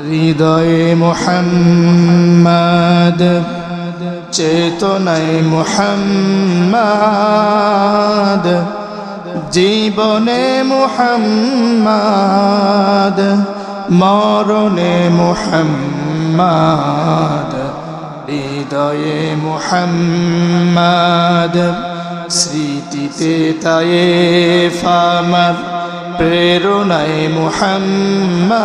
হৃদয়ে মুহাম্মদ চেতনায় মুহাম্মদ জীবনে মুহাম্মদ মরণে মুহাম্মদ হৃদয়ে মুহাম্মদ স্মৃতিতে তায়েফ আমার প্রেরণায় মুহাম্মদ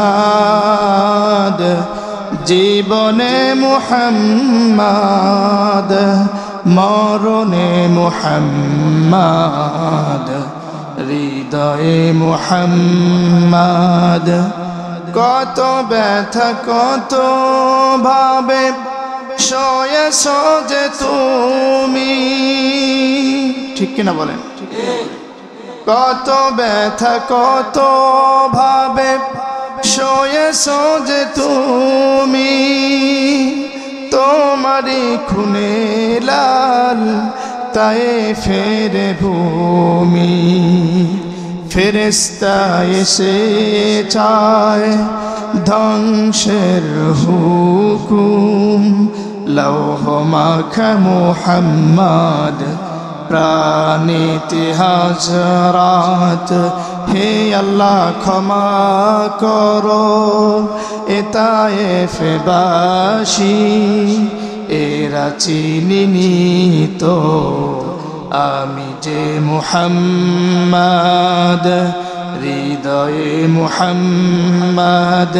জীবনে মুহাম্মদ মরণে মুহাম্মদ হৃদয়ে মুহাম্মদ কত ব্যথা কত ভাবে সয়েছ যে তুমি ঠিক কিনা বলেন কত ব্যথা কত ভাবে সয়েছ যে তুমি তোমারি খুনে লাল তায়েফের ভূমি ফেরেশতা এসে চায় ধ্বংসের হুকুম লৌহ মাখা মুহাম্মদ প্রাণীতে হাজরাত হে আল্লাহ ক্ষমা করো এ তায়েফবাসী এরা চিনিনি তো আমি যে মুহাম্মদ হৃদয়ে মুহাম্মদ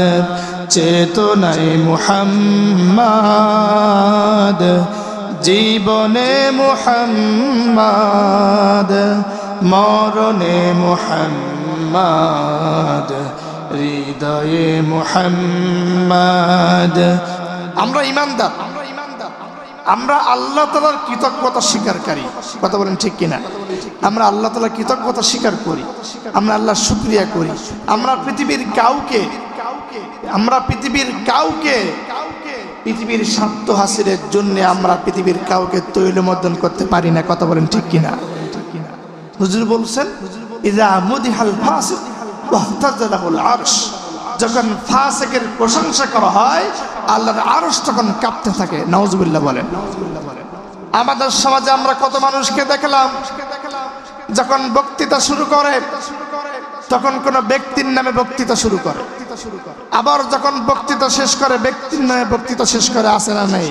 চেতনায় মুহাম্মদ জীবনে মুহাম্মদ মরণে মুহাম্মদ হৃদয়ে মুহাম্মদ আমরা ঈমানদার আমরা আল্লাহ তাআলার কৃতজ্ঞতা স্বীকারকারী কথা বলেন ঠিক কিনা আমরা আল্লাহ তাআলার কৃতজ্ঞতা স্বীকার করি আমরা আল্লাহর শুকরিয়া করি আমরা পৃথিবীর কাউকে পৃথিবীর স্বার্থ হাসিলের জন্য আমরা পৃথিবীর কাউকে তৈলমর্দন করতে পারি না কথা বলেন ঠিক কিনা হুজুর বলছেন ইযা মুদিহাল ফাসিক ওয়াহতাজালাহুল আরশ যখন ফাসিকের প্রশংসা করা হয় আল্লাহর আরশ তখন কাঁপতে থাকে নাউজুবিল্লাহ বলেন আমাদের সমাজে আমরা কত মানুষকে দেখলাম যখন বক্তৃতা শুরু করে তখন কোন ব্যক্তির নামে বক্তৃতা শুরু করে আবার যখন বক্তৃতা শেষ করে ব্যক্তির নামে বক্তৃতা শেষ করে আসে না নেই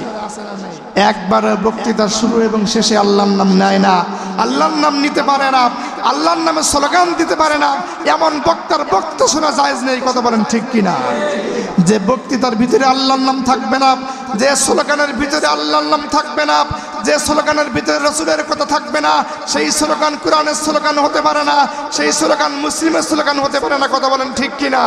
একবার বক্তৃতা শুরু এবং শেষে আল্লাহর নাম নেয় না আল্লাহর নাম নিতে পারে না আল্লাহর নামে স্লোগান দিতে পারে না এমন বক্তার বক্তৃতা শোনা জায়েজ নেই কথা বলেন ঠিক কিনা যে বক্তৃতার ভিতরে আল্লাহর নাম থাকবে না যে স্লোগানের ভিতরে আল্লাহর নাম থাকবে না যে স্লোগানের ভিতরে রাসূলের কথা থাকবে না সেই স্লোগান কোরআনের স্লোগান হতে পারে না সেই স্লোগান মুসলিমের স্লোগান হতে পারে না কথা বলেন ঠিক কিনা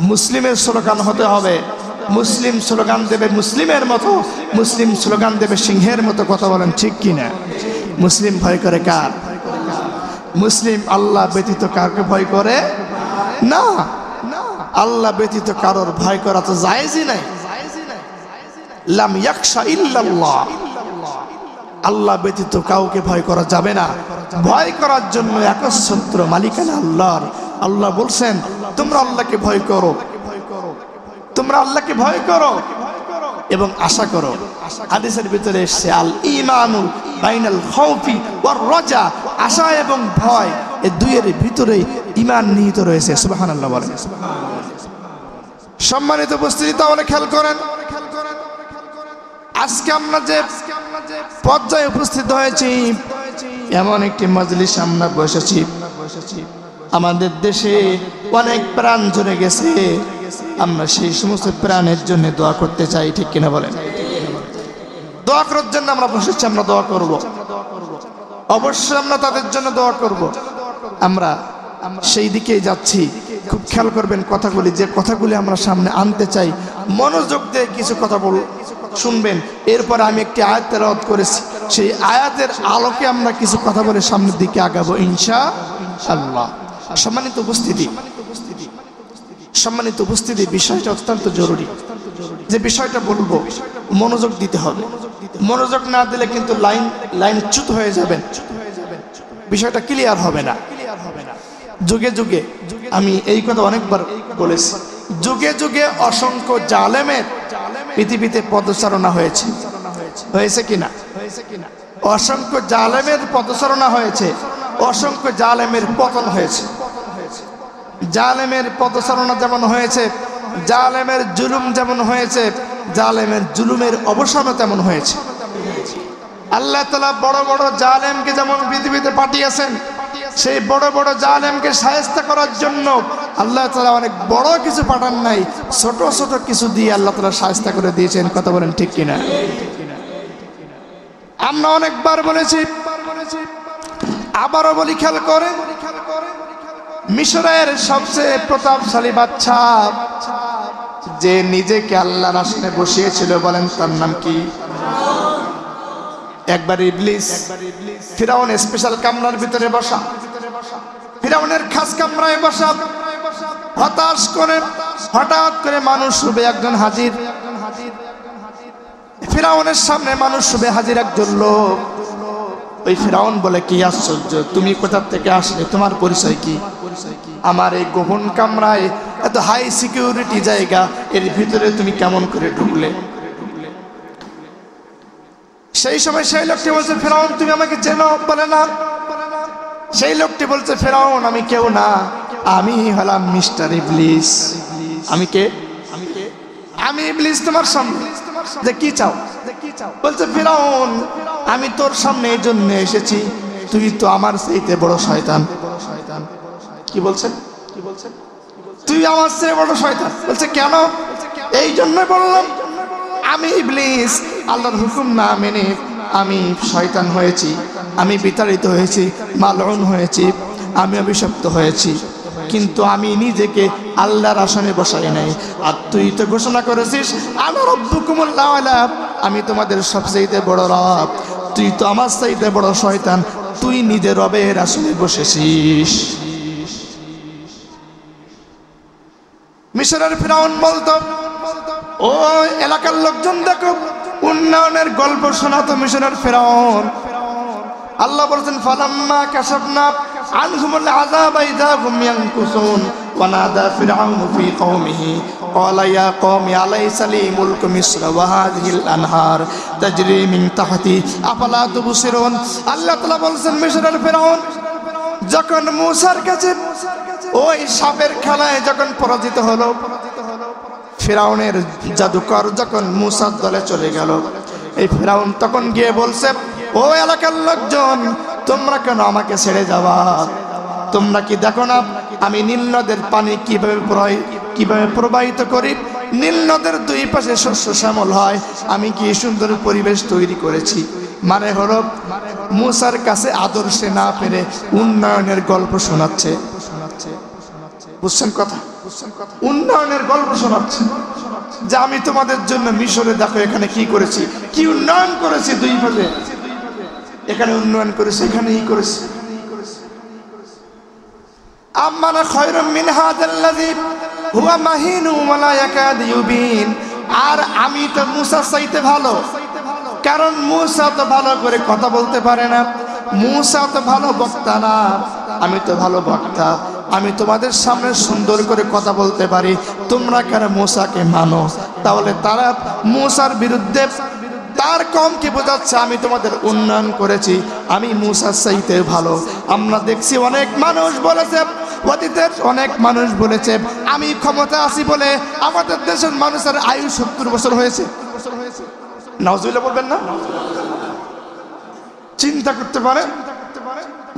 মুসলিমের স্লোগান হতে হবে মুসলিম স্লোগান দেবে মুসলিমের মতো মুসলিম স্লোগান দেবে সিংহের মতো কথা বলেন ঠিক কিনা মুসলিম ভয় করে কার মুসলিম আল্লাহ ব্যতীত কাকে ভয় করে না আল্লাহ ব্যতীত কারোর ভয় করা তো জায়েজই নাই লাম ইয়াখশা ইল্লাল্লাহ আল্লাহ ব্যতীত কাউকে ভয় করা যাবে না ভয় করার জন্য একচ্ছত্র মালিকানা আল্লাহর আল্লাহ বলছেন তোমরা আল্লাহকে ভয় করো তোমরা আল্লাহকে ভয় করো এবং আশা করো হাদিসের ভিতরে এসেছে আল ঈমানু বাইনাল খাউফি ওয়ার রাজা আশা এবং ভয় এই দুইয়ের ভিতরে ঈমান নিহিত রয়েছে সুবহানাল্লাহ বলেন সম্মানিত উপস্থিতি তাহলে খেয়াল করেন আজকে আমরা যে পর্যায়ে উপস্থিত হয়েছি এমন একটি মজলিস আমরা বসেছি আমাদের দেশে অনেক প্রাণ ঝরে গেছে আমরা সেই সমস্ত প্রাণের জন্য দোয়া করতে চাই ঠিক কিনা বলেন দোয়া করার জন্য আমরা বসেছি আমরা দোয়া করব অবশ্যই আমরা তাদের জন্য দোয়া করব আমরা সেই দিকেই যাচ্ছি খুব খেয়াল করবেন কথাগুলি যে কথাগুলি আমরা সামনে আনতে চাই মনোযোগ দিয়ে কিছু কথা শুনবেন এরপর আমি একটি আয়াত তেলাওয়াত করেছি সেই আয়াতের আলোকে আমরা কিছু কথা বলে সামনের দিকে আগাবো ইনশাআল্লাহ সম্মানিত উপস্থিতি বিষয়টা অত্যন্ত জরুরি যে বিষয়টা বলবো মনোযোগ দিতে হবে মনোযোগ না দিলে কিন্তু লাইন চ্যুত হয়ে যাবেন বিষয়টা ক্লিয়ার হবে না যুগে যুগে আমি এই কথা অনেকবার বলেছি যুগে যুগে অসংখ্য জালেমের পৃথিবীতে পদচারণা হয়েছে, হয়েছে কিনা? অসংখ্য জালেমের পদচারণা হয়েছে, অসংখ্য জালেমের পতন হয়েছে। জালেমের পদচারণা যেমন হয়েছে, জালেমের জুলুম যেমন হয়েছে, জালেমের জুলুমের অবসানও তেমন হয়েছে। আল্লাহ তাআলা বড় বড় জালেমকে যেমন পৃথিবীতে পাঠিয়েছেন, সেই বড় বড় জালেমকে শায়েস্তা করার জন্য আল্লাহ তাআলা অনেক বড় কিছু পাঠান নাই, ছোট ছোট কিছু দিয়ে আল্লাহ তাআলা শায়েস্তা করে দিয়েছেন। কথা বলেন ঠিক কিনা? আমরা অনেকবার বলেছি, আবারও বলি, খেয়াল করে, মিশরের সবচেয়ে প্রতাপশালী বাদশা যে নিজেকে আল্লাহর আসনে বসিয়েছিল, বলেন তার নাম কি? একবার ইবলিস ফিরাউন স্পেশাল কামরার ভিতরে বসা, ফিরাউনের খাস কামরায় বসা, হঠাৎ করে মানুষ রূপে একজন হাজির, ফিরাউনের সামনে মানুষ রূপে হাজির একজন লোক। ওই ফিরাউন বলে, কি আশ্চর্য, তুমি কোথা থেকে আসলে, তোমার পরিচয় কি? আমার এই গোপন কামরায়, এত হাই সিকিউরিটি জায়গা, এর ভিতরে তুমি কেমন করে ঢুকলে? সেই সময় সেই লোকটি বলছে, ফিরাউন তুমি আমাকে চেনো? বলে না। সেই লোকটি বলছে, ফিরাউন আমি কেউ না, আমি হলাম মিস্টার ইবলিস। আমি কে? আমি ইবলিস তোমার সামনে। যে কি চাও? বলছে, ফিরাউন আমি তোর সামনে এই জন্য এসেছি, তুই তো আমার চাইতে বড় শয়তান। কি বলছেন? তুই আমার চেয়ে বড় শয়তান। বলছে, কেন? এই জন্য বললাম, আমি ইবলিস আল্লাহর হুকুম না মেনে আমি শয়তান হয়েছি, আমি বিতাড়িত হয়েছি, মালউন হয়েছি, আমি অভিশপ্ত হয়েছি, কিন্তু আমি নিজেকে আল্লাহর আসনে বসাই নাই। আর তুই তো ঘোষণা করেছিস, আনা রাব্বুকুমুল আ'লা, আমি তোমাদের সবচেয়ে বড় রব, তুই তো আমার চাইতে বড় শয়তান, তুই নিজে রবের আসনে বসেছিস। মিশরের ফিরাউন বলতো, ও এলাকার লোকজন দেখো, উন্নয়নের গল্প শোনাতো মিশরের ফিরাউন। আল্লাহ বলেছেন, ফালাম্মা কাশাফনা আনহুমুল আযাবা ইযা হুম ইয়ানকুসুন ওয়া নাদা ফিরআউনু ফি কওমিহি ক্বালা ইয়া কওমি আলাইসা লি মুলকু মিসর ওয়া হাযিহিল আনহার তাজরি মিন তাহতি আফালা তুবসিরুন। আল্লাহ তাআলা বলেছেন, মিশরের ফিরাউন যখন মূসার কাছে ওই সাপের খেলায় যখন পরাজিত হলো, ফিরাউনের জাদুকর যখন মূসার দলে চলে গেল, এই ফিরাউন তখন গিয়ে বলছে, ও এলাকার লোকজন, তোমরা কেন আমাকে ছেড়ে যাওয়া? তোমরা কি দেখো না আমি নীল নদের পানি কিভাবে প্রবাহিত করি? নীল নদের দুই পাশে শস্য শ্যামল হয়, আমি কি সুন্দর পরিবেশ তৈরি করেছি। মানে হলো মূসার কাছে আদর্শে না পেরে উন্নয়নের গল্প শোনাচ্ছে। বুঝছেন কথা? উন্নয়নের গল্প শোনাচ্ছে যে আমি তোমাদের জন্য মিশরে দেখো এখানে কি করেছি, কি উন্নয়ন করেছি, দুই পাশে এখানে উন্নয়ন করেছি, এখানে ই করেছি। আম্মানা খায়রুম মিন হাযাল্লাযী হুয়া মাহিনু ওয়া লা ইয়াকাদু ইউবিন। আর আমি তো মূসা চাইতে ভালো, কারণ মূসা তো ভালো করে কথা বলতে পারে না, মূসা তো ভালো বক্তা না, আমি তো ভালো বক্তা, আমি তোমাদের সামনে সুন্দর করে কথা বলতে পারি। তোমরা কেন মূসাকে মানো? তাহলে তারা মূসার বিরুদ্ধে তার কমকে বোঝাচ্ছে আমি তোমাদের উন্নয়ন করেছি, আমি মূসার চাইতে ভালো। আমরা দেখছি অনেক মানুষ বলেছে, অতীতের অনেক মানুষ বলেছে, আমি ক্ষমতা আছি বলে আমাদের দেশের মানুষের আয়ু 70 বছর হয়েছে। নাউজুবিল্লাহ বলবেন না? চিন্তা করতে পারে,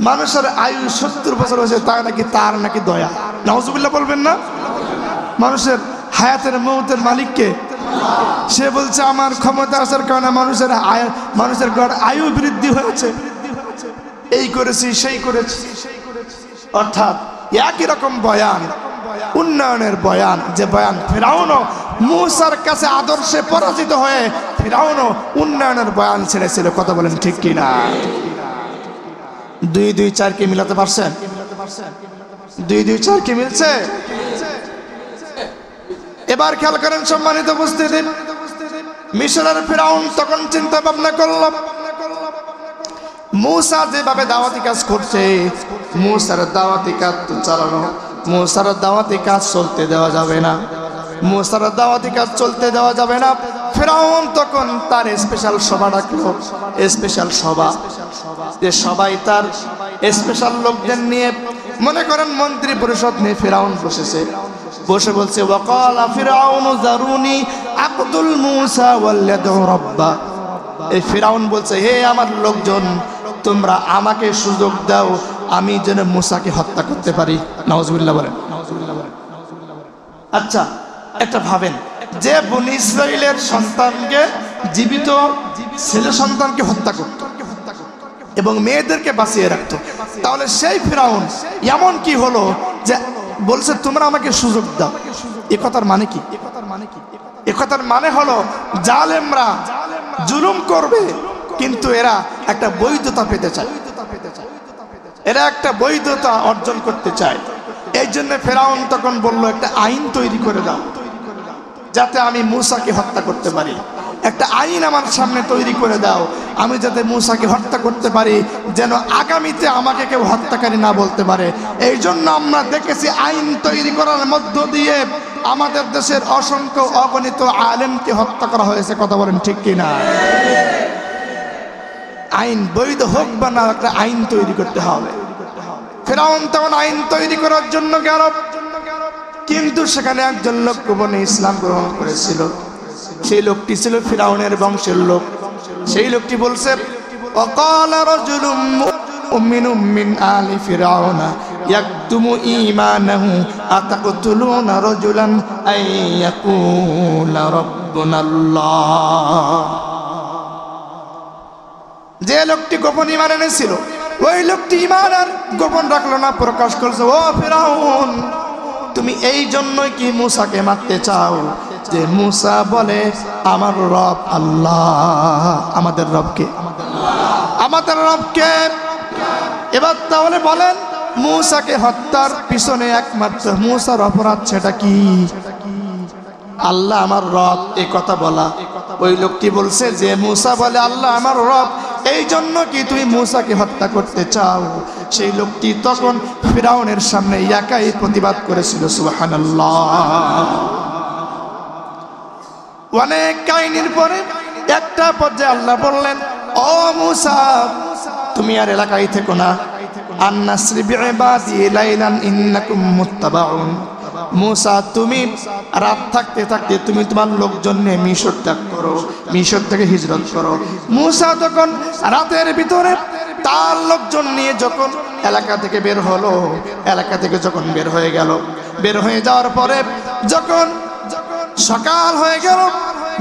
মানুষের আয়ু 70 বছর হয়েছে, তার নাকি দয়া। নাউজুবিল্লাহ বলবেন না? মানুষের হায়াতের মৌতের মালিককে, সে বলছে আমার ক্ষমতা আসার কারণে মানুষের গড় আয়ু বৃদ্ধি হয়েছে, এই করেছি সেই করেছি। অর্থাৎ একই রকম বয়ান, উন্নয়নের বয়ান, যে বয়ান ফিরাউনও মূসার কাছে আদর্শে পরাজিত হয়ে ফিরাউনও উন্নয়নের বয়ান ছেড়েছিল। কথা বলেন ঠিক কিনা? 2 2 4 কে মিলাতে পারছেন? 2 2 4 কি মিলছে? এবার খেয়াল করেন সম্মানিত উপস্থিতি, মিশরের ফিরাউন তখন চিন্তা ভাবনা করল, মূসা যেভাবে দাওয়াতি কাজ করছে, মূসার দাওয়াতি কাজ তো চালানো, মূসার দাওয়াতি কাজ চলতে দেওয়া যাবে না। মুসার দাওয়াতি কাজ চলতে দেওয়া যাবে না। ফিরআউন তখন তার স্পেশাল সভা ডাকলো, স্পেশাল সভা, যে সবাই তার স্পেশাল লোকদের নিয়ে, মনে করেন মন্ত্রী পরিষদ নিয়ে ফিরআউন বসেছে। বসে বলছে ওয়াকালা ফিরআউনু যারুনি আকতুল মূসা ওয়ালয়াদউ রাব্বা। এই ফিরআউন বলছে, হে আমার লোকজন, তোমরা আমাকে সুযোগ দাও, আমি যেন মূসাকে হত্যা করতে পারি। নাউজুবিল্লাহ বলেন। আচ্ছা, একটা ভাবেন, যে বনী ইসরাইলের সন্তানকে, জীবিত ছেলে সন্তানকে হত্যা করত এবং মেয়েদেরকে বাঁচিয়ে রাখতো, তাহলে সেই ফিরআউন এমন কি হলো যে বলছে তোমরা আমাকে সুযোগ দাও? এ কথার মানে কি? এ কথার মানে হলো জালেমরা জুলুম করবে, কিন্তু এরা একটা বৈধতা পেতে চায়, এরা একটা বৈধতা অর্জন করতে চায়। এই জন্য ফিরআউন তখন বলল, একটা আইন তৈরি করে দাও যাতে আমি মূসাকে হত্যা করতে পারি। একটা আইন আমার সামনে তৈরি করে দাও, আমি যাতে মূসাকে হত্যা করতে পারি, যেন আগামীতে আমাকে কেউ হত্যাকারী না বলতে পারে। এই জন্য আমরা দেখেছি আইন তৈরি করার মধ্য দিয়ে আমাদের দেশের অসংখ্য অগণিত আলেমকে হত্যা করা হয়েছে। কথা বলেন ঠিক কিনা? আইন বৈধ হোক বা না, একটা আইন তৈরি করতে হবে। ফিরআউন তখন আইন তৈরি করার জন্য গেল, কিন্তু সেখানে একজন লোক গোপনে ইসলাম গ্রহণ করেছিল। সেই লোকটি ছিল ফিরআউনের বংশের লোক। সেই লোকটি বলছে, ওয়াকালা রাজুলুম মুমিনুম মিন আলি ফিরআউনা ইয়াকতুমু ঈমানাহু আতাকতুলুনা রাজুলান আন ইয়াকুলা রাব্বুনাল্লাহ। যে লোকটি গোপন ঈমান এনেছিল, ওই লোকটি ঈমান আর গোপন রাখলো না, প্রকাশ করছে, ও ফিরআউন, তুমি এই জন্যই কি মূসাকে মারতে চাও যে মূসা বলে আমার রব আল্লাহ? আমাদের রবকে, আমাদের রবকে। এবার তাহলে বলেন, মূসাকে হত্যার পিছনে একমাত্র মূসার অপরাধ সেটা কি? আল্লাহ আমার রব এই কথা বলা। ওই লোকটি বলছে যে মূসা বলে আল্লাহ আমার রব, এই জন্য কি তুমি মূসাকে হত্যা করতে চাও? সেই লোকটি তখন ফিরআউনের সামনে একাই প্রতিবাদ করেছিল। সুবহানাল্লাহ। অনেক কাহিনীর পরে একটা পর্যায়ে আল্লাহ বললেন, ও মূসা, তুমি আর এলাকায় থেকো না, আন্নাসরি বিইবাদি লাইলান ইন্নাকুম মুত্তাবাউন। মূসা, তুমি রাত থাকতে থাকতে তুমি তোমার লোকজন নিয়ে মিশর ত্যাগ করো, মিশর থেকে হিজরত করো। মূসা তখন রাতের ভিতরে তার লোকজন নিয়ে যখন এলাকা থেকে বের হলো, এলাকা থেকে যখন বের হয়ে গেল, বের হয়ে যাওয়ার পরে যখন সকাল হয়ে গেল,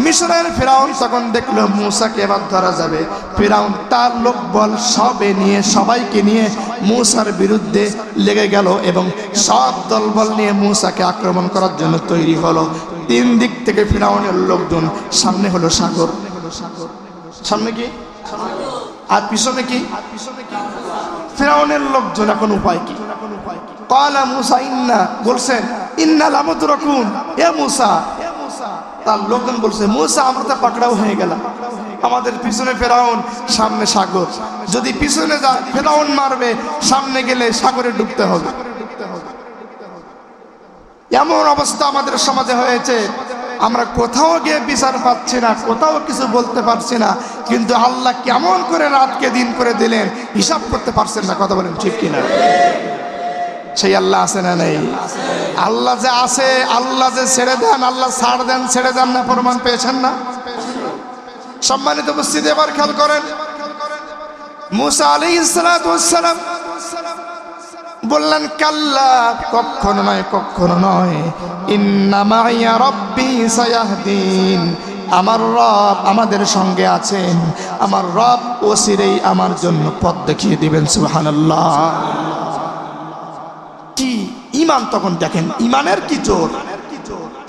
মিশরের ফিরআউন তখন দেখলো মূসাকে এবার ধরা যাবে। ফিরআউন তার লোকবল সবে নিয়ে, সবাইকে নিয়ে মূসার বিরুদ্ধে লেগে গেল এবং সব দলবল নিয়ে মূসাকে আক্রমণ করার জন্য তৈরি হলো। তিন দিক থেকে ফিরআউনের লোকজন, সামনে হলো সাগর, সামনে কি আর পিছনে কি? ফিরআউনের লোকজন। এখন উপায় কি? ক্বালা মূসা ইন্না, বলছেন ইন্না লামুদরাকুন, এ মূসা। তার লোকজন বলছে, মূসা আমরা তো পাকড়াও হয়ে গেলাম, আমাদের পিছনে ফিরআউন, সামনে সাগর, যদি পিছনে যা ফিরআউন মারবে, সামনে গেলে সাগরে ডুবতে হবে। এমন অবস্থা আমাদের সমাজে হয়েছে, আমরা কোথাও গিয়ে বিচার পাচ্ছি না, কোথাও কিছু বলতে পারছি না, কিন্তু আল্লাহ কেমন করে রাতকে দিন করে দিলেন হিসাব করতে পারছেন না। কথা বলেন ঠিক কিনা? সেই আল্লাহ আছে না নেই? আল্লাহ যে আছে, আল্লাহ যে ছেড়ে দেন, আল্লাহ ছাড় দেন, ছেড়ে দেন না, প্রমাণ পেয়েছেন না? সম্মানিত উপস্থিতি, এবার খেয়াল করেন, মূসা আলাইহিস সালাতু ওয়াস সালাম বললেন, কাল্লা, কখনো নয়, কখনো নয়, ইন্না মাইয়া রাব্বি সায়াহদিন, আমার রব আমাদের সঙ্গে আছেন, আমার রব অচিরেই আমার জন্য পথ দেখিয়ে দিবেন। সুবহানাল্লাহ। কি ঈমান! তখন দেখেন ঈমানের কি জোর!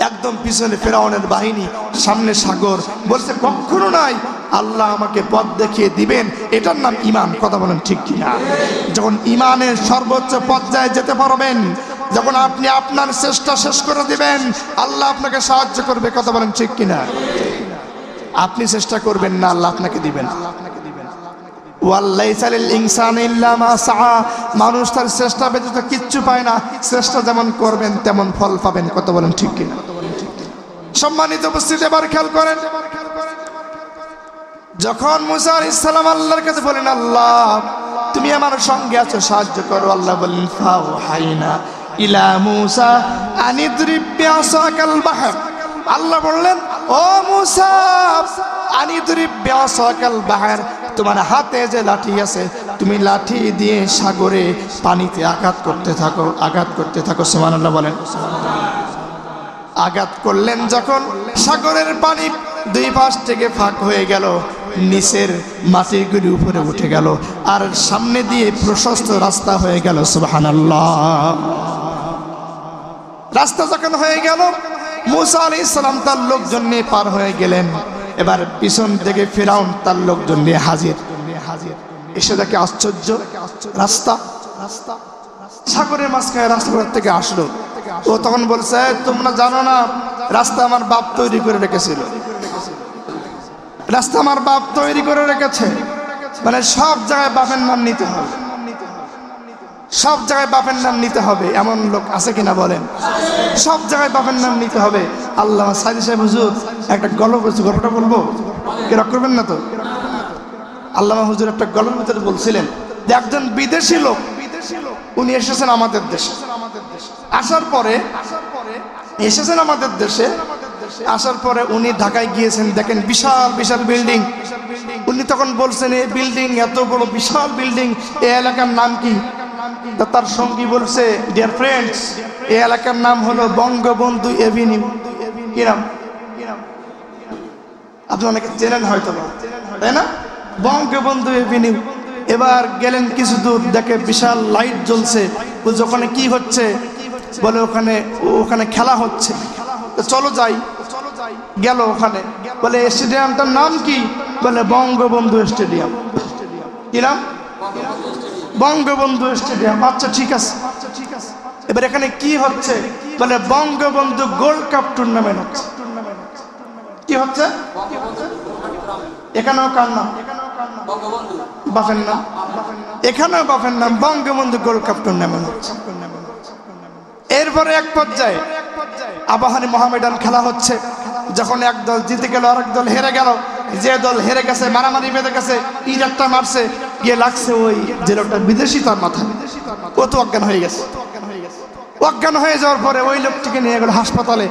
একদম পিছনে ফিরআউনের বাহিনী, সামনে সাগর, বলছে কখনো নাই, আল্লাহ আমাকে পথ দেখিয়ে দিবেন, এটার নাম ঈমান। কথা বলেন ঠিক কিনা? যখন ঈমানের সর্বোচ্চ পর্যায়ে যেতে পারবেন, যখন আপনি আপনার চেষ্টা শেষ করে দিবেন, আল্লাহ আপনাকে সাহায্য করবে। কথা বলেন ঠিক কিনা? আপনি চেষ্টা করবেন না, আল্লাহ আপনাকে দিবেন। ওয়াল্লাইসা লিল ইনসানি ইল্লা মা সাআ, মানুষ তার চেষ্টা ব্যতীত কিচ্ছু পায় না, চেষ্টা যেমন করবেন তেমন ফল পাবেন। কথা বলেন ঠিক কিনা? সম্মানিত উপস্থিতি এবার খেয়াল করেন, যখন মুসা আলাইহিস সালাম আল্লাহর কাছে বলেন, আল্লাহ তুমি আমার সঙ্গে আছো, সাহায্য করো। আল্লাহ বলেন, ফাওহাইনা ইলা মুসা আনিদরিব বিআসাকাল বাহর। আল্লাহ বললেন, ও মুসা আনিদরিব বিআসাকাল বাহর, তোমার হাতে যে লাঠি আছে তুমি লাঠি দিয়ে সাগরে পানিতে আঘাত করতে থাকো, আঘাত করতে থাকো। সুবহানাল্লাহ বলেন। আঘাত করলেন যখন, সাগরের পানি দুই পাশ থেকে ফাঁক হয়ে গেল, নিচের মাটিগুলি উপরে উঠে গেল, আর সামনে দিয়ে প্রশস্ত রাস্তা হয়ে গেল। সুবহানাল্লাহ। রাস্তা যখন হয়ে গেল, মুসা আলাইহিস সালাম তার লোকজন নিয়ে পার হয়ে গেলেন। এবার পিছন থেকে ফিরাউন তার লোকজন নিয়ে হাজির। এসে দেখে আশ্চর্য, রাস্তা সাগরের মাঝখানে রাস্তা থেকে আসলো। ও তখন বলছে, তোমরা জানো না রাস্তা আমার বাপ তৈরি করে রেখেছিল, রাস্তা আমার বাপ তৈরি করে রেখেছে। মানে সব জায়গায় বাপের নাম নিতে হবে, সব জায়গায় বাপের নাম নিতে হবে। এমন লোক আছে কিনা বলেন? সব জায়গায় বাপের নাম নিতে হবে। আল্লামা সাইদি সাহেব হুজুর একটা গল্প বলছে, গল্পটা বলবো, কেরা করবেন না তো? আল্লামা হুজুর একটা গল্পের ভিতরে বলছিলেন যে একজন বিদেশি লোক, উনি এসেছেন আমাদের দেশে। আসার পরে এসেছেন আমাদের দেশে, আসার পরে উনি ঢাকায় গিয়েছেন, দেখেন বিশাল বিশাল বিল্ডিং। উনি তখন বলছেন, এই বিল্ডিং, এত বড় বিশাল বিল্ডিং, এই এলাকার নাম কি? তার সঙ্গী বলছে, ডিয়ার ফ্রেন্ডস, এই এলাকার নাম হলো বঙ্গবন্ধু এভিনিউ। কি নাম? আপনি অনেকে চেনেন হয়তো, তাই না? বঙ্গবন্ধু এভিনিউ। এবার গেলেন কিছু দূর, দেখে বিশাল লাইট জ্বলছে। বলছে ওখানে কি হচ্ছে? বলে ওখানে খেলা হচ্ছে, চলো যাই। গেল ওখানে, বলে স্টেডিয়ামটার নাম কি? বলে বঙ্গবন্ধু স্টেডিয়াম। কি নাম? বঙ্গবন্ধু স্টেডিয়াম। আচ্ছা ঠিক আছে। এবার এখানে কি হচ্ছে? বলে বঙ্গবন্ধু গোল্ড কাপ টুর্নামেন্ট হচ্ছে। কি হচ্ছে? এখানেও কার নাম? বাপের নাম। এখানেও বাপের নাম। বঙ্গবন্ধু গোল্ড কাপ টুর্নামেন্ট হচ্ছে। এরপরে এক পর্যায়ে আবাহনী মোহামেডান খেলা হচ্ছে। যখন এক দল জিতে গেল, আরেক দল হেরে গেল। যে দল হেরে গেছে মারামারি বেঁধে গেছে, ইট একটা মারছে, গিয়ে লাগছে ওই যে লোকটা বিদেশি, তার মাথায়। ও তো অজ্ঞান হয়ে গেছে। অজ্ঞান হয়ে যাওয়ার পরে ওই লোকটিকে নিয়ে গেল হাসপাতালে।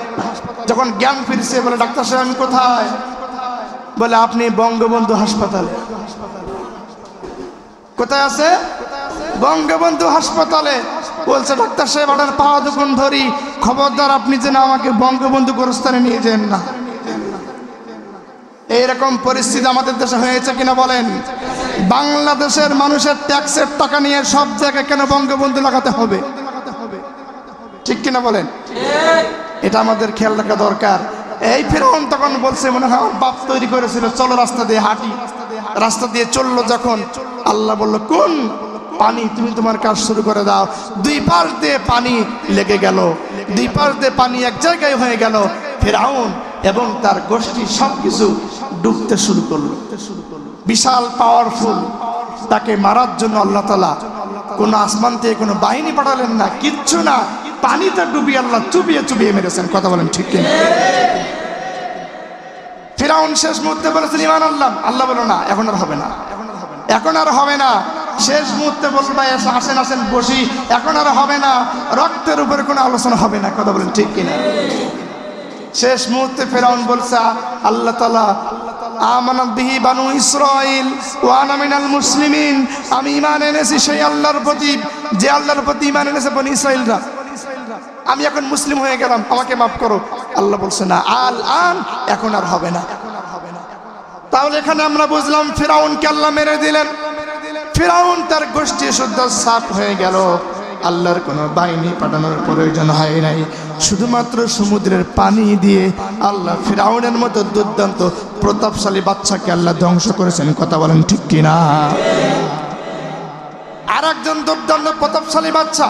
যখন জ্ঞান ফিরছে, বলে ডাক্তার সাহেব আমি কোথায়? বলে আপনি বঙ্গবন্ধু হাসপাতালে। কোথায় আছে? বঙ্গবন্ধু হাসপাতালে। বলছে ডাক্তার সাহেব আপনার পা দুগুণ ধরি, খবরদার আপনি যেন আমাকে বঙ্গবন্ধু গোরস্থানে নিয়ে যান না। এইরকম পরিস্থিতি আমাদের দেশে হয়েছে কিনা বলেন? বাংলাদেশের মানুষের ট্যাক্সের টাকা নিয়ে সব জায়গায় কেন বঙ্গবন্ধু লাগাতে হবে? ঠিক কিনা বলেন? এটা আমাদের খেয়াল রাখা দরকার। এই ফিরআউন তখন বলছে, মনে হয় আমার বাপ তৈরি করেছিল, চলো রাস্তা দিয়ে হাঁটি। রাস্তা দিয়ে চললো যখন, আল্লাহ বলল, কোন পানি, তুমি তোমার কাজ শুরু করে দাও। দুই পাশ দিয়ে পানি লেগে গেল, দুই পাশ দিয়ে পানি এক জায়গায় হয়ে গেল। ফিরআউন এবং তার গোষ্ঠী সবকিছু ডুবতে শুরু করলো। বিশাল পাওয়ারফুল, তাকে মারার জন্য আল্লাহ তাআলা কোন আসমান থেকে কোনো বাহিনী পাঠালেন না, কিচ্ছু না, পানিতে ডুবিয়ে আল্লাহ চুবিয়ে চুবিয়ে মেরেছেন। কথা বলেন ঠিক কিনা? ফিরআউন শেষ মুহূর্তে বলেছেন ঈমান আনলাম। আল্লাহ বলল না, এখন আর হবে না, এখন আর হবে না। শেষ মুহূর্তে বলল, ভাই আসেন আসেন বসি, এখন আর হবে না, রক্তের উপরে কোনো আলোচনা হবে না। কথা বলেন ঠিক কিনা? শেষ মুহূর্তে ফিরআউন বলছে, আল্লাহ তাআলা আমানাত বিহি বানু ইসরাঈল ওয়া আনা মিনাল মুসলিমিন, আমি ঈমান এনেছি সেই আল্লাহর প্রতি যে আল্লাহর প্রতি ঈমান এনেছে বনি ইসরাঈলরা। আমি এখন মুসলিম হয়ে গেলাম, আমাকে মাফ করো। আল্লাহ বলছে না, আল আন, এখন আর হবে না। তাহলে এখানে আমরা বুঝলাম ফিরআউনকে আল্লাহ মেরে দিলেন। ফিরআউন তার গোষ্ঠী শুদ্ধ সাফ হয়ে গেল। আল্লাহর কোনো বাহিনী পাঠানোর প্রয়োজন হয় নাই, শুধুমাত্র সমুদ্রের পানি দিয়ে আল্লাহ ফিরআউনের মতো দুর্দান্ত প্রতাপশালী বাচ্চাকে আল্লাহ ধ্বংস করেছেন। কথা বলেন ঠিক কিনা? আর একজন দুর্দান্ত প্রতাপশালী বাচ্চা,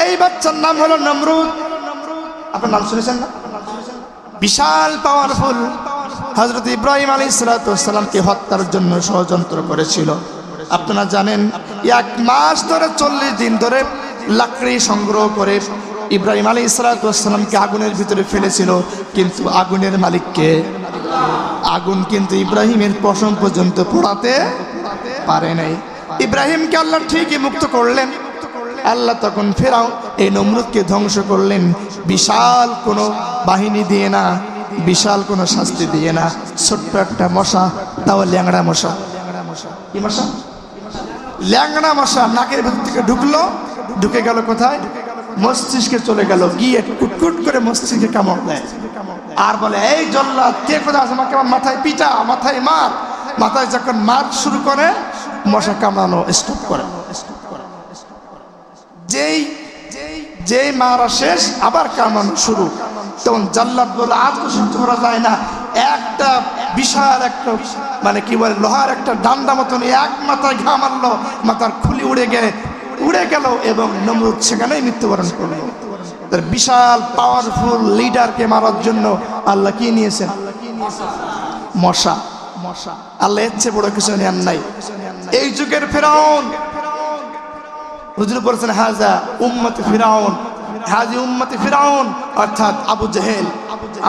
এই বাচ্চার নাম হলো নমরুদ। আপনার নাম শুনেছেন না? বিশাল পাওয়ারফুল, হযরত ইব্রাহিম আলাইহিস সালামকে হত্যার জন্য ষড়যন্ত্র করেছিল। আপনারা জানেন, 1 মাস ধরে 40 দিন ধরে লাকড়ি সংগ্রহ করে ইব্রাহিম আলাইহিস সালামকে আগুনের ভিতরে ফেলেছিল, কিন্তু আগুনের মালিককে, আগুন কিন্তু ইব্রাহিমের পশম পর্যন্ত পোড়াতে পারে নাই। ইব্রাহিমকে আল্লাহ ঠিকই মুক্ত করলেন। আল্লাহ তখন ফেরাউন এই নমরুদকে ধ্বংস করলেন, বিশাল কোনো বাহিনী দিয়ে না, বিশাল কোনো শাস্তি দিয়ে না, ছোট্ট একটা মশা, তাও ল্যাংড়া মশা। কি মশা? ল্যাংড়া মশা নাকের ভেতর থেকে ঢুকলো, ঢুকে গেল কোথায়? মস্তিষ্কে চলে গেল, গিয়ে কুটকুট করে মস্তিষ্কে কামড় দেয় আর বলে, এই জল্লাদ কে কোথায় আছে, আমাকে আমার মাথায় পিটা, মাথায় মার। মাথায় যখন মার শুরু করে মশা কামড়ানো স্টপ করে। যেই মারা শেষ আবার কামড়ানো শুরু, তখন জল্লাদ বলে, আজ তো সহ্য করা যায় না, একটা বিশাল একটা মানে কি বলে লোহার একটা ডান্ডা মতন এক মাথায় ঘা মারলো, মাথার খুলি উড়ে গেল এবং নমরুদ সেখানেই মৃত্যুবরণ করলো। তার বিশাল পাওয়ারফুল লিডারকে মারার জন্য আল্লাহ কি নিয়েছেন? মশা। আল্লাহ এর চেয়ে বড় কিছু নেন নাই। এই যুগের ফেরাউন, হুজুর বলেছেন হাজা উম্মতে ফিরাউন, হাজি উম্মতে ফিরাউন, অর্থাৎ আবু জেহেল।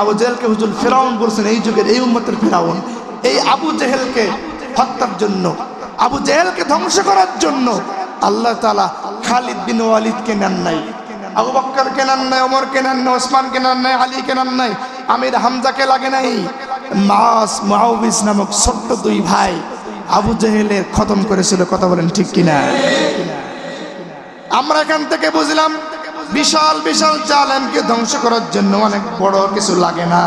আবু জেহেলকে হুজুর ফিরাউন বলছেন, এই যুগের এই উম্মতের ফিরাউন। এই আবু জেহেলকে হত্যার জন্য, আবু জেহেলকে ধ্বংস করার জন্য আল্লাহ তাআলা খালিদ বিন ওয়ালিদকে নেন নাই, আবু বকরকে নেন নাই, ওমরকে নেন নাই, ওসমানকে নেন নাই, আলীকে নেন নাই, আমির হামজাকে লাগে নাই। মাস মুআউবিস নামক ছোট্ট দুই ভাই আবু জেহেলের খতম করেছিল। কথা বলেন ঠিক কিনা? আমরা এখান থেকে বুঝলাম বিশাল বিশাল জালেমকে ধ্বংস করার জন্য অনেক বড় কিছু লাগে না,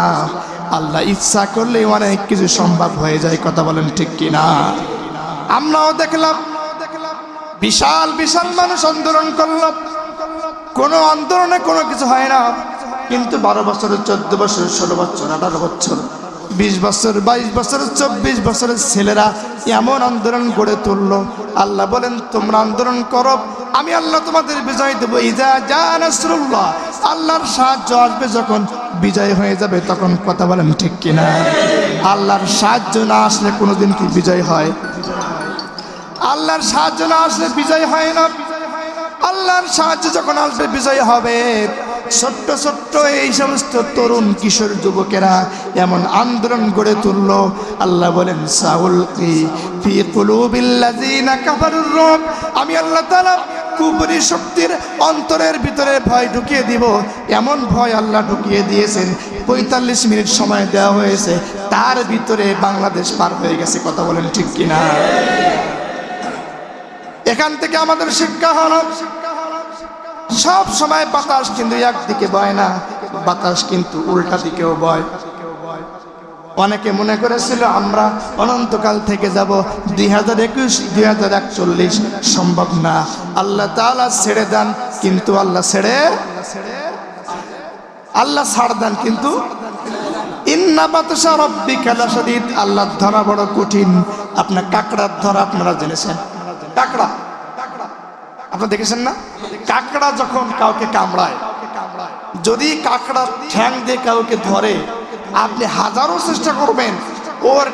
আল্লাহ ইচ্ছা করলে অনেক কিছু সম্ভব হয়ে যায়। কথা বলেন ঠিক কিনা? আমরাও দেখলাম বিশাল বিশাল মানুষ আন্দোলন করল, কোনো আন্দোলনে কোনো কিছু হয় না, কিন্তু 12 বছর, 14 বছর, 16 বছর, 18 বছর, 20 বছর, 22 বছর, 24 বছরের ছেলেরা এমন আন্দোলন গড়ে তুললো। আল্লাহ বলেন, তোমরা আন্দোলন করো, আমি আল্লাহ তোমাদের বিজয় দেবো। ইজা জা নাসরুল্লাহ, আল্লাহর সাহায্য আসবে যখন, বিজয় হয়ে যাবে তখন। কথা বলেন ঠিক কিনা? আল্লাহর সাহায্য না আসলে কোনোদিন কি বিজয় হয়? আল্লাহর সাহায্য না আসলে বিজয় হয় না। আল্লাহর সাহায্য যখন আসবে বিজয় হবে। ছোট্ট ছোট্ট এই সমস্ত তরুণ কিশোর যুবকেরা এমন আন্দোলন গড়ে তুলল। আল্লাহ বলেন, সাউলকি ফি কুলুবিল্লাযিনা কাফারুর রুব, আমি আল্লাহ তাআলা কুফরি শক্তির অন্তরের ভিতরে ভয় ঢুকিয়ে দিব। এমন ভয় আল্লাহ ঢুকিয়ে দিয়েছেন, 45 মিনিট সময় দেওয়া হয়েছে, তার ভিতরে বাংলাদেশ পার হয়ে গেছে। কথা বলেন ঠিক কিনা? এখান থেকে আমাদের শিক্ষা হলো, সব সময় বাতাস কিন্তু একদিকে বয় না, বাতাস কিন্তু উল্টা দিকেও বয়। অনেকে মনে করেছিল আমরা অনন্তকাল থেকে যাব, 2021, 2041 সম্ভব না। আল্লাহ তাআলা ছেড়ে দেন, কিন্তু আল্লাহ ছাড় দেন, কিন্তু ইন্না বাতশা রাব্বিকা লাশাদীদ, আল্লাহর ধরা বড় কঠিন। আপনার কাকড়ার ধরা আপনারা জেনেছেন, কাকড়া আপনারা দেখেছেন না? কাকড়া যখন কাউকে কামড়ায়, যদি কাকড়া ঠ্যাং দিয়ে কাউকে ধরে, আপনি হাজারো চেষ্টা করবেন, ওর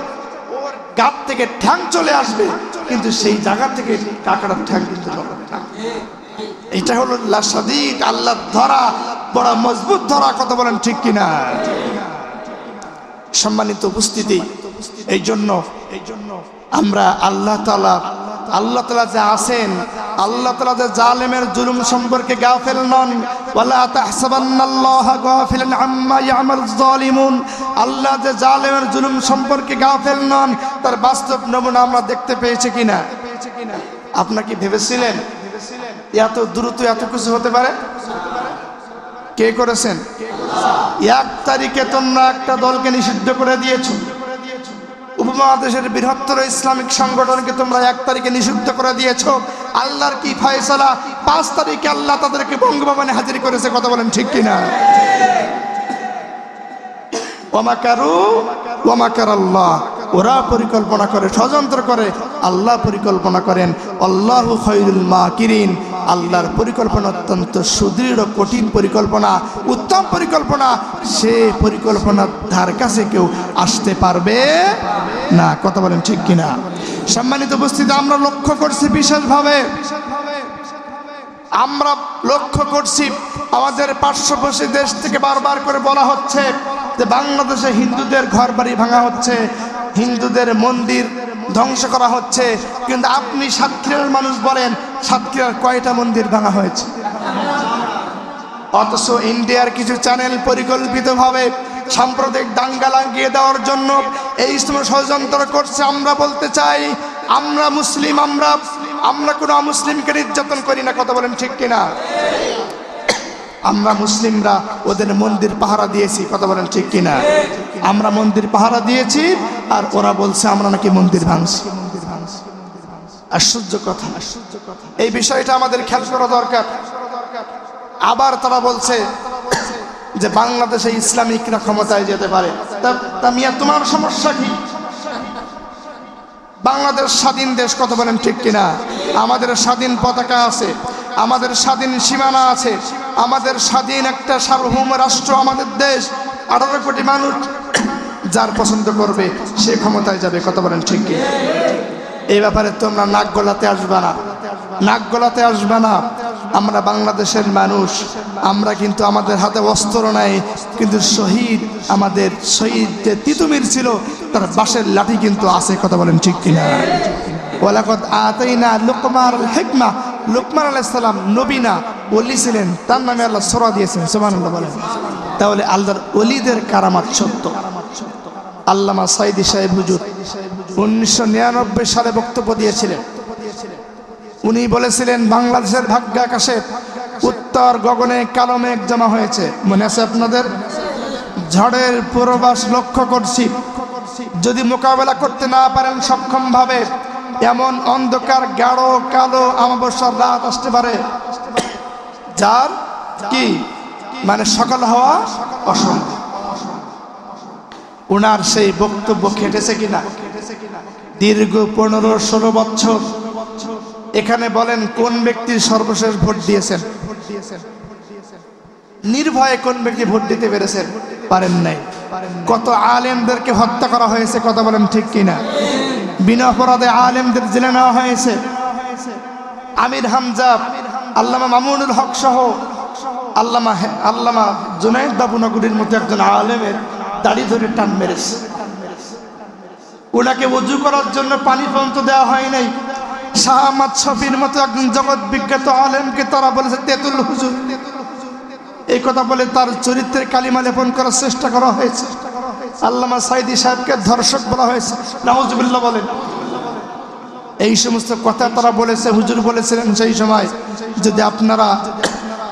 গাত থেকে ঠ্যাং চলে আসবে, কিন্তু সেই জায়গা থেকে কাকড়ার ঠ্যাং কিন্তু ধরবে না। এটা হলো লাশাদীদ, আল্লাহর ধরা বড় মজবুত ধরা। কথা বলেন ঠিক কিনা? সম্মানিত উপস্থিতি, এই জন্য আমরা আল্লাহ তাআলা যে আছেন, আল্লাহ তাআলা যে জালেমের জুলুম সম্পর্কে গাফিল নন। ওয়ালা তাহসাবান্নাল্লাহা গাফিলান আম্মা ইয়ামালুয যালিমুন, আল্লাহ যে জালেমের জুলুম সম্পর্কে গাফিল নন, তার বাস্তব নমুনা আমরা দেখতে পেয়েছি কিনা? আপনারা কি ভেবেছিলেন এত দ্রুত এত কিছু হতে পারে? কে করেছেন? 1 তারিখে তোমরা একটা দলকে নিষিদ্ধ করে দিয়েছো, উপমহাদেশের বৃহত্তর ইসলামিক সংগঠনকে তোমরা 1 তারিখে নিষিদ্ধ করে দিয়েছো। আল্লাহর কি ফয়সালা, 5 তারিখে আল্লাহ তাদেরকে বঙ্গভবনে হাজির করেছে। কথা বলেন ঠিক কিনা? ওয়ামাকারু ওয়ামাকারাল্লাহ, ওরা পরিকল্পনা করে, ষড়যন্ত্র করে, আল্লাহ পরিকল্পনা করেন। আল্লাহু খায়রুল মাকিরিন, আল্লাহর পরিকল্পনা অত্যন্ত সুদৃঢ়, কঠিন পরিকল্পনা, উত্তম পরিকল্পনা। সে পরিকল্পনার ধার কাছে কেউ আসতে পারবে না। কথা বলেন ঠিক কিনা? সম্মানিত উপস্থিতি, আমরা লক্ষ্য করছি বিশেষভাবে আমরা লক্ষ্য করছি আমাদের পার্শ্ববর্তী দেশ থেকে বারবার করে বলা হচ্ছে যে বাংলাদেশে হিন্দুদের ঘরবাড়ি ভাঙা হচ্ছে, হিন্দুদের মন্দির ধ্বংস করা হচ্ছে, কিন্তু আপনি সাতক্ষীরার মানুষ বলেন সাতক্ষীরার কয়টা মন্দির ভাঙা হয়েছে? অথচ ইন্ডিয়ার কিছু চ্যানেল পরিকল্পিতভাবে সাম্প্রদায়িক দাঙ্গা লাগিয়ে দেওয়ার জন্য এই সময় ষড়যন্ত্র করছে। আমরা বলতে চাই আমরা মুসলিম, আমরা কোনো মুসলিমকে নির্যাতন করি না, কথা বলেন ঠিক কিনা? আমরা মুসলিমরা ওদের মন্দির পাহারা দিয়েছি, কথা বলেন ঠিক কিনা? আমরা মন্দির পাহারা দিয়েছি আর ওরা বলছে আমরা নাকি মন্দির ভাঙছি। আশ্চর্য কথা, এই বিষয়টা আমাদের খেয়াল করা দরকার। আবার তারা বলছে যে বাংলাদেশে ইসলামিকরা ক্ষমতায় যেতে পারে। তা মিয়া তোমার সমস্যা কি? বাংলাদেশ স্বাধীন দেশ, কথা বলেন ঠিক কিনা? আমাদের স্বাধীন পতাকা আছে, আমাদের স্বাধীন সীমানা আছে, আমাদের স্বাধীন একটা সার্বভৌম রাষ্ট্র আমাদের দেশ। 18 কোটি মানুষ যার পছন্দ করবে সে ক্ষমতায় যাবে, কথা বলেন ঠিক কিনা? এই ব্যাপারে তোমরা নাক গলাতে আসবে না, নাক গলাতে আসবে না। আমরা বাংলাদেশের মানুষ, আমরা কিন্তু আমাদের হাতে অস্ত্র নাই, কিন্তু শহীদ আমাদের শহীদ যে তিতুমির ছিল তার বাঁশের লাঠি কিন্তু আছে, কথা বলেন ঠিক কিনা? ওয়ালাকাদ আতাইনা লুকমানুল হিকমা, লুকমান আলাইহিস সালাম নবী না ওলি ছিলেন, তার নামে আল্লাহ সূরা দিয়েছেন, সুবহানাল্লাহ বলেন। তাহলে আল্লাহর ওলিদের কারামাত সত্য। আল্লামা সাইদি সাহেব হুজুর 1999 সালে বক্তব্য দিয়েছিলেন। উনি বলেছিলেন বাংলাদেশের ভাগ্য আকাশে উত্তর গগনে কালো মেঘ জমা হয়েছে, মনে আছে আপনাদের? ঝড়ের পূর্বাভাস লক্ষ্য করছি, যদি মোকাবেলা করতে না পারেন সক্ষম ভাবে এমন অন্ধকার গাঢ় কালো অমাবস্যার রাত আসতে পারে যার কি মানে সকাল হওয়া অসম্ভব। ওনার সেই বক্তব্য খেটেছে কিনা? দীর্ঘ 15-16 বছর এখানে বলেন কোন ব্যক্তি সর্বশেষ ভোট দিয়েছেন? নির্ভয়ে কোন ব্যক্তি ভোট দিতে পেরেছেন? পারেন নাই। কত আলেমদেরকে হত্যা করা হয়েছে, কথা বলেন ঠিক কিনা? বিনা অপরাধে আলেমদের জেলে নেওয়া হয়েছে। আমির হামজা, আল্লামা মামুনুল হক সহ আল্লামা জুনায়েদ বাবু নগরীর মতো একজন আলেমের দাড়ি ধরে টান মেরেছে। ওনাকে ওযু করার জন্য পানি পর্যন্ত দেওয়া হয় নাই। শাহ আহমদ শফির মতো একজন জগৎ বিখ্যাত আলেমকে তারা বলেছে তেতুল হুজুর, এই কথা বলে তার চরিত্রের কালিমা লেপন করার চেষ্টা করা হয়েছে। আল্লামা সাইদি সাহেবকে ধর্ষক বলা হয়েছে, নাউজুবিল্লাহ বলেন। এই সমস্ত কথা তারা বলেছে। হুজুর বলেছিলেন সেই সময় যদি আপনারা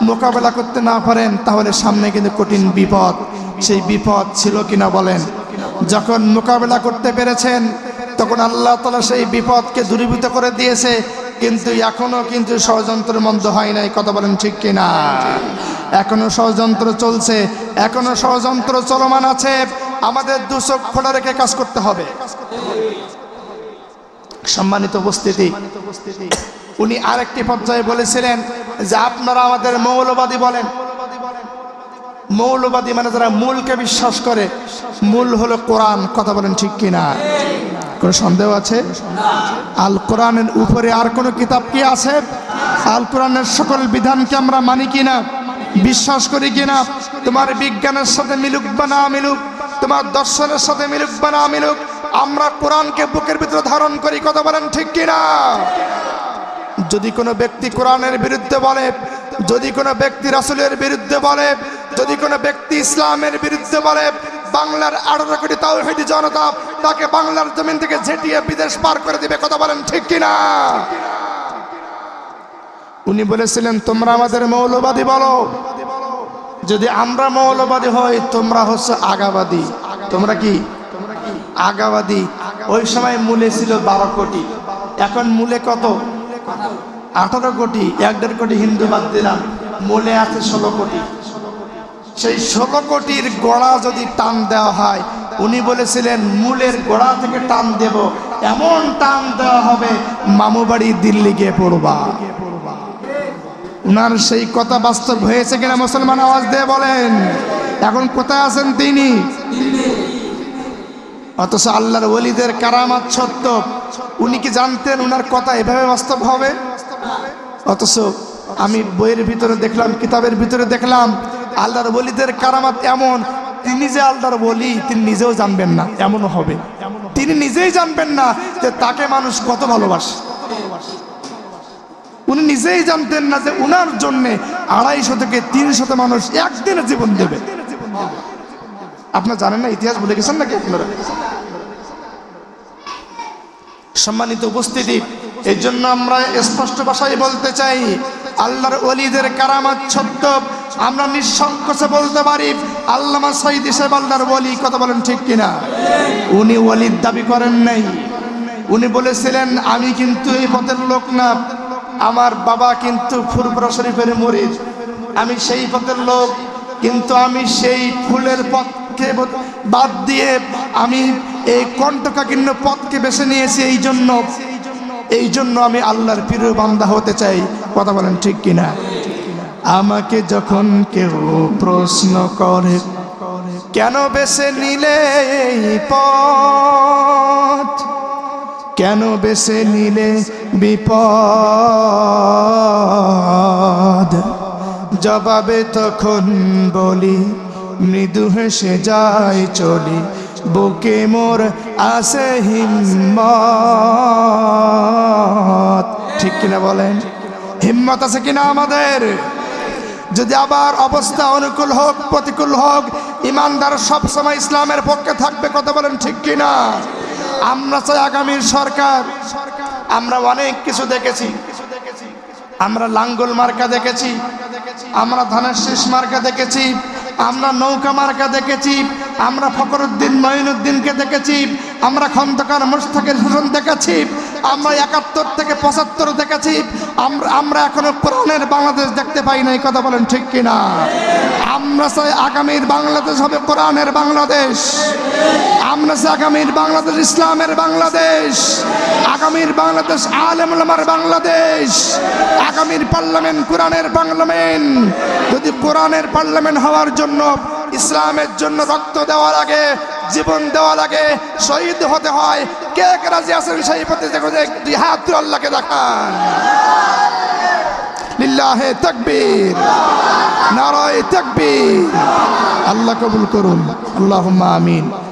মোকাবেলা করতে না পারেন তাহলে সামনে কিন্তু কঠিন বিপদ। সেই বিপদ ছিল কিনা বলেন? যখন মোকাবেলা করতে পেরেছেন তখন আল্লাহ তাআলা সেই বিপদকে দূরীভূত করে দিয়েছে, কিন্তু এখনো কিন্তু ষড়যন্ত্র বন্ধ হয় নাই, কথা বলেন ঠিক কিনা? এখনো ষড়যন্ত্র চলছে, এখনো ষড়যন্ত্র চলমান আছে। আমাদের দু চোখ খোলা রেখে কাজ করতে হবে। সম্মানিত উপস্থিতি, উনি আরেকটি পর্যায়ে বলেছিলেন যে আপনারা আমাদের মৌলবাদী বলেন। মৌলবাদী মানে যারা মূলকে বিশ্বাস করে, মূল হলো কোরআন, কথা বলেন ঠিক কিনা? কোনো সন্দেহ আছে? আল কোরআনের উপরে আর কোনো কিতাব কি আছে? আল কোরআনের সকল বিধানকে আমরা মানি কিনা, বিশ্বাস করি কিনা? তোমার বিজ্ঞানের সাথে মিলুক বা না মিলুক, তোমার দর্শনের সাথে মিলুক বা না মিলুক, আমরা কোরআনকে বুকের ভিতরে ধারণ করি, কথা বলেন ঠিক কিনা? যদি কোনো ব্যক্তি কোরআনের বিরুদ্ধে বলে, যদি কোনো ব্যক্তি রাসূলের বিরুদ্ধে বলে, যদি কোনো ব্যক্তি ইসলামের বিরুদ্ধে বলে, বাংলার 18 কোটি তাওহীদি জনতা তাকে বাংলার জমিন থেকে ঝেঁটিয়ে বিদেশ পার করে দিবে, কথা বলেন ঠিক কিনা? উনি বলেছিলেন তোমরা আমাদের মৌলবাদী বলো, যদি আমরা মৌলবাদী হই তোমরা হচ্ছে আগাবাদী। তোমরা কি আগাবাদী? ওই সময় মূলে ছিল 12 কোটি, এখন মূলে কত? 18 কোটি। 1.5 কোটি হিন্দু বাদ দিলাম, মূলে আছে 16 কোটি। সেই 16 কোটির গোড়া যদি টান দেওয়া হয়, উনি বলেছিলেন মূলের গোড়া থেকে টান দেব, এমন টান দেওয়া হবে মামু বাড়ি দিল্লি গিয়ে পড়বা। উনার সেই কথা বাস্তব হয়েছে কিনা মুসলমান আওয়াজ দিয়ে বলেন। এখন কোথায় আছেন তিনি? অথচ আল্লাহর ওলিদের কারামাত সত্য। উনি কি জানতেন উনার কথা এভাবে বাস্তব হবে? অথচ আমি বইয়ের ভিতরে দেখলাম, কিতাবের ভিতরে দেখলাম, আল্লাহর ওলিদের কারামাত এমন, তিনি যে আল্লাহর ওলি তিনি নিজেও জানবেন না, এমনও হবে তিনি নিজেই জানবেন না যে তাকে মানুষ কত ভালোবাসে। উনি নিজেই জানতেন না যে উনার জন্যে 250 থেকে 300 মানুষ একদিনে জীবন দেবে। আপনারা জানেন না, ইতিহাস ভুলে গেছেন নাকি আপনারা? সম্মানিত উপস্থিতি, এই জন্য আমরা স্পষ্ট ভাষায় বলতে চাই, আল্লাহর ওলিদের কারামাত সত্য আমরা নিঃসংকোচে বলতে পারি। আল্লামা সাইদি সাহেব আল্লাহর ওলি, কথা বলেন ঠিক কিনা? উনি ওলির দাবি করেন নাই। উনি বলেছিলেন আমি কিন্তু এই পথের লোক না, আমার বাবা কিন্তু ফুরফুরা শরীফের মুরিদ, আমি সেই পথের লোক, কিন্তু আমি সেই ফুলের পথকে বাদ দিয়ে আমি এই কণ্টকাকীর্ণ পথকে বেছে নিয়েছি। এই জন্য আমি আল্লাহর প্রিয় বান্দা হতে চাই। কথা বলেন ঠিক কিনা? আমাকে যখন কেউ প্রশ্ন করে কেন বেছে নিলে এই পথ, কেন বেছে নিলে বিপদ, জবাবে তখন বলি মৃদু হেসে যায় চলি, বুকে মোর আছে হিম্মত। ঠিক কিনা বলেন? হিম্মত আছে কিনা আমাদের? যদি আবার অবস্থা অনুকূল হোক প্রতিকূল হোক, ইমানদার সবসময় ইসলামের পক্ষে থাকবে। কথা বলেন ঠিক কিনা? আমরা চাই আগামীর সরকার। আমরা অনেক কিছু দেখেছি, আমরা লাঙ্গল মার্কা দেখেছি, আমরা ধানের শীষ মার্কা দেখেছি, আমরা নৌকা মার্কা দেখেছি, আমরা ফখরুদ্দিন মঈনুদ্দিনকে দেখেছি, আমরা খন্দকার মোশতাকের হোসেন দেখেছি, আমরা 71 থেকে 75 দেখেছি, আমরা এখনো কোরআনের বাংলাদেশ দেখতে পাই নাই। কথা বলেন ঠিক কিনা? আমরা চাই আগামীর বাংলাদেশ হবে কোরআনের বাংলাদেশ। আমরা চাই আগামীর বাংলাদেশ ইসলামের বাংলাদেশ, আগামীর বাংলাদেশ আলেম ওলামার বাংলাদেশ, আগামীর পার্লামেন্ট কোরআনের পার্লামেন্ট। যদি কোরআনের পার্লামেন্ট হওয়ার জন্য, ইসলামের জন্য রক্ত দেওয়া লাগে, জীবন দেওয়া লাগে, শহীদ হতে হয়, কে কে রাজি আছেন সেই পথে? দুই হাত তুলে আল্লাহকে দেখান। লিল্লাহে তাকবীর, নারায়ে তাকবীর। আল্লাহ কবুল করুন। আল্লাহুম্মা আমিন।